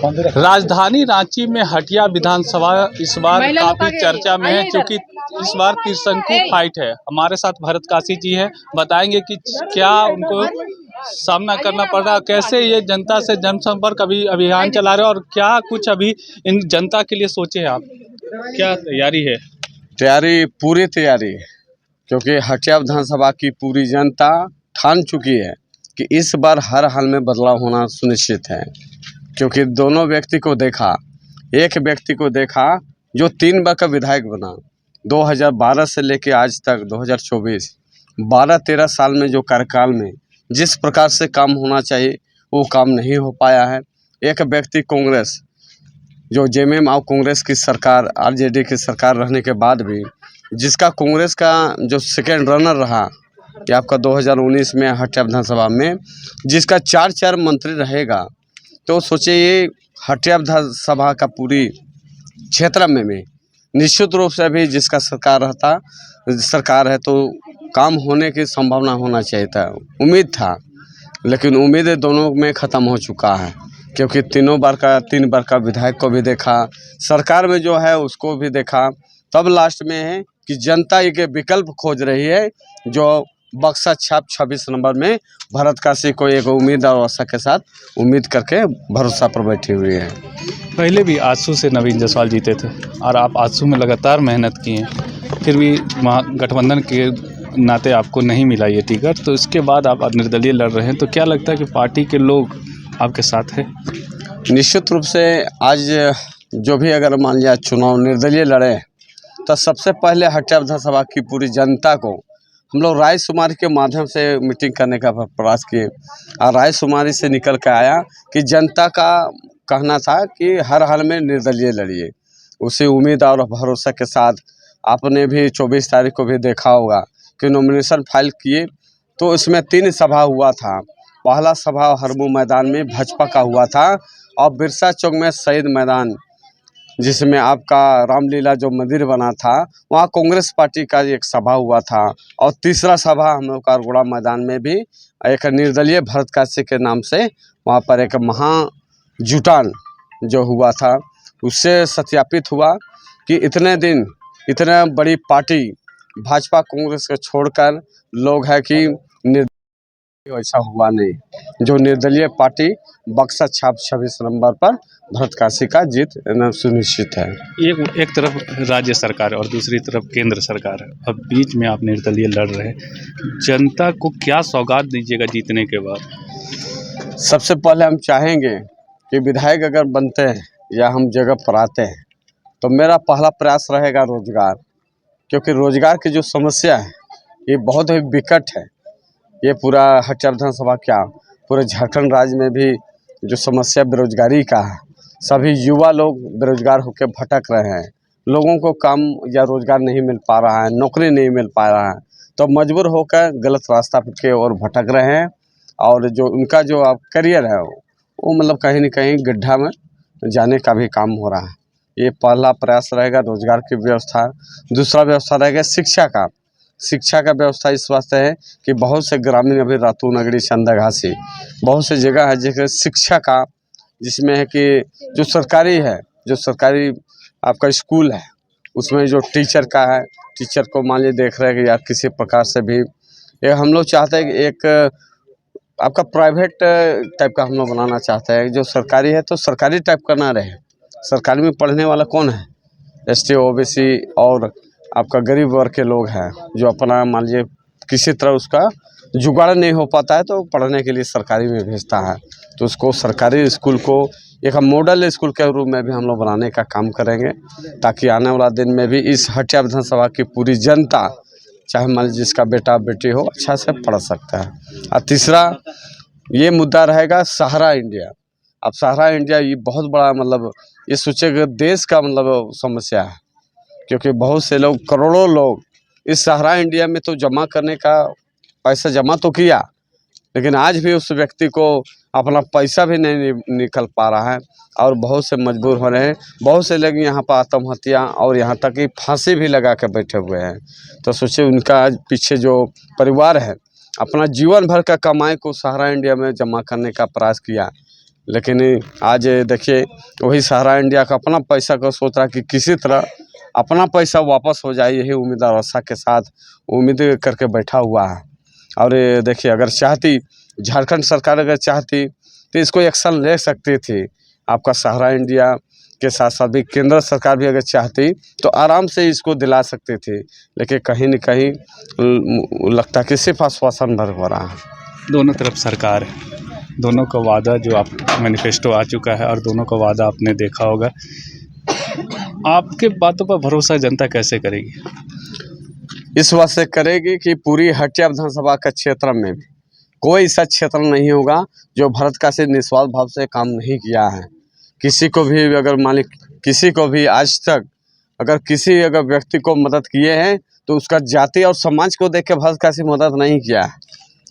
राजधानी रांची में हटिया विधानसभा इस बार काफी चर्चा में है, क्योंकि इस बार त्रिशंकु फाइट है। हमारे साथ भरत काशी जी हैं, बताएंगे कि क्या उनको सामना करना पड़ रहा है, कैसे ये जनता से जनसंपर्क अभियान चला रहे हैं, और क्या कुछ अभी इन जनता के लिए सोचे हैं आप, क्या तैयारी है? पूरी तैयारी है, क्योंकि हटिया विधानसभा की पूरी जनता ठान चुकी है कि इस बार हर हाल में बदलाव होना सुनिश्चित है। क्योंकि दोनों व्यक्ति को देखा, एक व्यक्ति को देखा जो 3 बार का विधायक बना, 2012 से लेकर आज तक 2024 12-13 साल में जो कार्यकाल में जिस प्रकार से काम होना चाहिए वो काम नहीं हो पाया है। एक व्यक्ति कांग्रेस जो जेएमएम और कांग्रेस की सरकार, आरजेडी की सरकार रहने के बाद भी जिसका कांग्रेस का जो सेकेंड रनर रहा कि आपका 2019 में हटिया विधानसभा में जिसका 4 मंत्री रहेगा, तो सोचिए ये हटिया विधानसभा का पूरी क्षेत्र में भी निश्चित रूप से भी जिसका सरकार है तो काम होने की संभावना होना चाहिए था, उम्मीद था। लेकिन उम्मीद दोनों में ख़त्म हो चुका है, क्योंकि 3 बार का विधायक को भी देखा, सरकार में जो है उसको भी देखा। तब लास्ट में है कि जनता एक विकल्प खोज रही है, जो बक्सा छाप 26 नंबर में भरत काशी को एक उम्मीद और आशा के साथ उम्मीद करके भरोसा पर बैठी हुई है। पहले भी आजसू से नवीन जायसवाल जीते थे और आप आजसू में लगातार मेहनत की हैं, फिर भी गठबंधन के नाते आपको नहीं मिला ये टिकट, तो इसके बाद आप निर्दलीय लड़ रहे हैं, तो क्या लगता है कि पार्टी के लोग आपके साथ हैं? निश्चित रूप से आज जो भी अगर मान लिया चुनाव निर्दलीय लड़े, तो सबसे पहले हटिया विधानसभा की पूरी जनता को हम लोग रायशुमारी के माध्यम से मीटिंग करने का प्रयास किए, और रायशुमारी से निकल कर आया कि जनता का कहना था कि हर हाल में निर्दलीय लड़िए। उसी उम्मीद और भरोसा के साथ आपने भी 24 तारीख को भी देखा होगा कि नॉमिनेशन फाइल किए, तो इसमें 3 सभा हुआ था। पहला सभा हरमू मैदान में भाजपा का हुआ था, और बिरसा चौक में शहीद मैदान जिसमें आपका रामलीला जो मंदिर बना था वहाँ कांग्रेस पार्टी का एक सभा हुआ था। और तीसरा सभा हम लोग का गोड़ा मैदान में भी एक निर्दलीय भरत काशी के नाम से वहाँ पर एक महाजुटान जो हुआ था, उससे सत्यापित हुआ कि इतने दिन इतने बड़ी पार्टी भाजपा कांग्रेस को छोड़कर लोग है कि ऐसा हुआ नहीं। जो निर्दलीय पार्टी बक्सा छाप 26 नंबर पर भरत काशी का जीत सुनिश्चित है। एक तरफ राज्य सरकार और दूसरी तरफ केंद्र सरकार है, अब बीच में आप निर्दलीय लड़ रहे हैं, जनता को क्या सौगात दीजिएगा जीतने के बाद? सबसे पहले हम चाहेंगे कि विधायक अगर बनते हैं या हम जगह पर आते हैं, तो मेरा पहला प्रयास रहेगा रोजगार, क्योंकि रोजगार की जो समस्या है ये बहुत ही विकट है। ये पूरा हटिया विधानसभा क्या पूरे झारखंड राज्य में भी जो समस्या बेरोजगारी का है, सभी युवा लोग बेरोजगार होकर भटक रहे हैं, लोगों को काम या रोजगार नहीं मिल पा रहा है, नौकरी नहीं मिल पा रहा है, तो मजबूर होकर गलत रास्ता के ओर भटक रहे हैं, और जो उनका जो अब करियर है वो मतलब कहीं न कहीं गड्ढा में जाने का भी काम हो रहा है। ये पहला प्रयास रहेगा रोजगार की व्यवस्था। दूसरा व्यवस्था रहेगा शिक्षा का व्यवस्था इस वास्ते है कि बहुत से ग्रामीण अभी रातू नगरी संदघासी बहुत से जगह है जगह शिक्षा का, जिसमें है कि जो सरकारी आपका स्कूल है उसमें जो टीचर का है, टीचर को मान लीजिए देख रहे हैं कि यार किसी प्रकार से भी ये हम लोग चाहते हैं कि एक आपका प्राइवेट टाइप का हम लोग बनाना चाहते हैं। जो सरकारी है तो सरकारी टाइप का ना रहे। सरकारी में पढ़ने वाला कौन है? ST OBC और आपका गरीब वर्ग के लोग हैं, जो अपना मान लीजिए किसी तरह उसका जुगाड़ नहीं हो पाता है तो पढ़ने के लिए सरकारी में भेजता है, तो उसको सरकारी स्कूल को एक मॉडल स्कूल के रूप में भी हम लोग बनाने का काम करेंगे, ताकि आने वाला दिन में भी इस हटिया विधानसभा की पूरी जनता, चाहे मान लीजिए जिसका बेटा बेटी हो, अच्छा से पढ़ सकता है। और तीसरा ये मुद्दा रहेगा सहारा इंडिया। अब सहारा इंडिया ये बहुत बड़ा मतलब ये सोचेगा देश का मतलब समस्या है, क्योंकि बहुत से लोग, करोड़ों लोग इस सहारा इंडिया में तो जमा करने का पैसा जमा तो किया, लेकिन आज भी उस व्यक्ति को अपना पैसा भी नहीं निकल पा रहा है, और बहुत से मजबूर हो रहे हैं। बहुत से लोग यहाँ पर आत्महत्या और यहाँ तक कि फांसी भी लगा के बैठे हुए हैं। तो सोचिए उनका आज पीछे जो परिवार है अपना जीवन भर का कमाई को सहारा इंडिया में जमा करने का प्रयास किया, लेकिन आज देखिए वही सहारा इंडिया का अपना पैसा को सोच रहा कि किसी तरह अपना पैसा वापस हो जाए, यही उम्मीद और आशा के साथ उम्मीद करके बैठा हुआ है। और ये देखिए अगर चाहती झारखंड सरकार अगर चाहती तो इसको एक्शन ले सकती थी। आपका सहारा इंडिया के साथ साथ भी केंद्र सरकार भी अगर चाहती तो आराम से इसको दिला सकती थी, लेकिन कहीं न कहीं लगता कि सिर्फ आश्वासन भर हो रहा है। दोनों तरफ सरकार है, दोनों का वादा जो आप मैनिफेस्टो आ चुका है और दोनों का वादा आपने देखा होगा। आपके बातों पर भरोसा जनता कैसे करेगी? इस बात से करेगी कि पूरी हटिया विधानसभा के क्षेत्र में भी कोई ऐसा क्षेत्र नहीं होगा जो भरत काशी निस्वार्थ भाव से काम नहीं किया है। किसी को भी अगर मालिक किसी को भी आज तक अगर किसी अगर व्यक्ति को मदद किए हैं तो उसका जाति और समाज को देख के भरत काशी मदद नहीं किया है।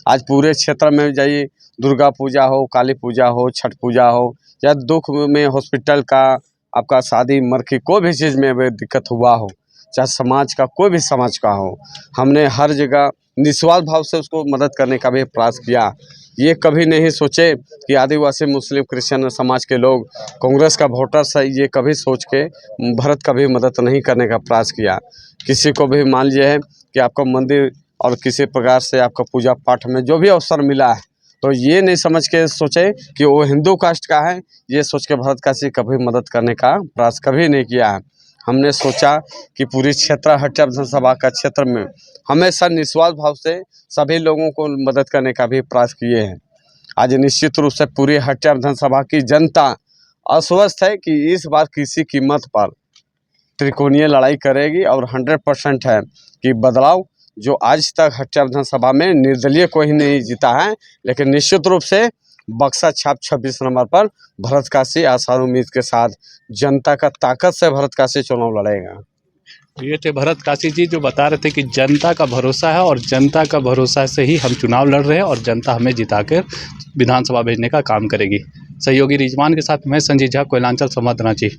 आज पूरे क्षेत्र में जाइए, दुर्गा पूजा हो, काली पूजा हो, छठ पूजा हो या दुख में हॉस्पिटल का आपका शादी मरकी कोई भी चीज़ में दिक्कत हुआ हो, चाहे समाज का कोई भी समाज का हो, हमने हर जगह निस्वार्थ भाव से उसको मदद करने का भी प्रयास किया। ये कभी नहीं सोचे कि आदिवासी मुस्लिम क्रिश्चियन समाज के लोग कांग्रेस का वोटर्स है, ये कभी सोच के भरत का भी मदद नहीं करने का प्रयास किया। किसी को भी मान लिया है कि आपका मंदिर और किसी प्रकार से आपका पूजा पाठ में जो भी अवसर मिला है तो ये नहीं समझ के सोचे कि वो हिंदू कास्ट का है, ये सोच के भरत काशी कभी मदद करने का प्रयास कभी नहीं किया है। हमने सोचा कि पूरी क्षेत्र हटिया विधानसभा का क्षेत्र में हमेशा निस्वार्थ भाव से सभी लोगों को मदद करने का भी प्रयास किए हैं। आज निश्चित रूप से पूरी हटिया विधानसभा की जनता आश्वस्त है कि इस बार किसी कीमत पर त्रिकोणीय लड़ाई करेगी और 100% है कि बदलाव जो आज तक हटिया विधानसभा में निर्दलीय कोई नहीं जीता है, लेकिन निश्चित रूप से बक्सा छाप 26 नंबर पर भरत काशी आशा उम्मीद के साथ जनता का ताकत से भरत काशी चुनाव लड़ेगा। ये थे भरत काशी जी जो बता रहे थे कि जनता का भरोसा है और जनता का भरोसा से ही हम चुनाव लड़ रहे हैं और जनता हमें जिताकर विधानसभा भेजने का काम करेगी। सहयोगी रिजवान के साथ मैं संजीव झा, कोयलांचल संवाद रांची।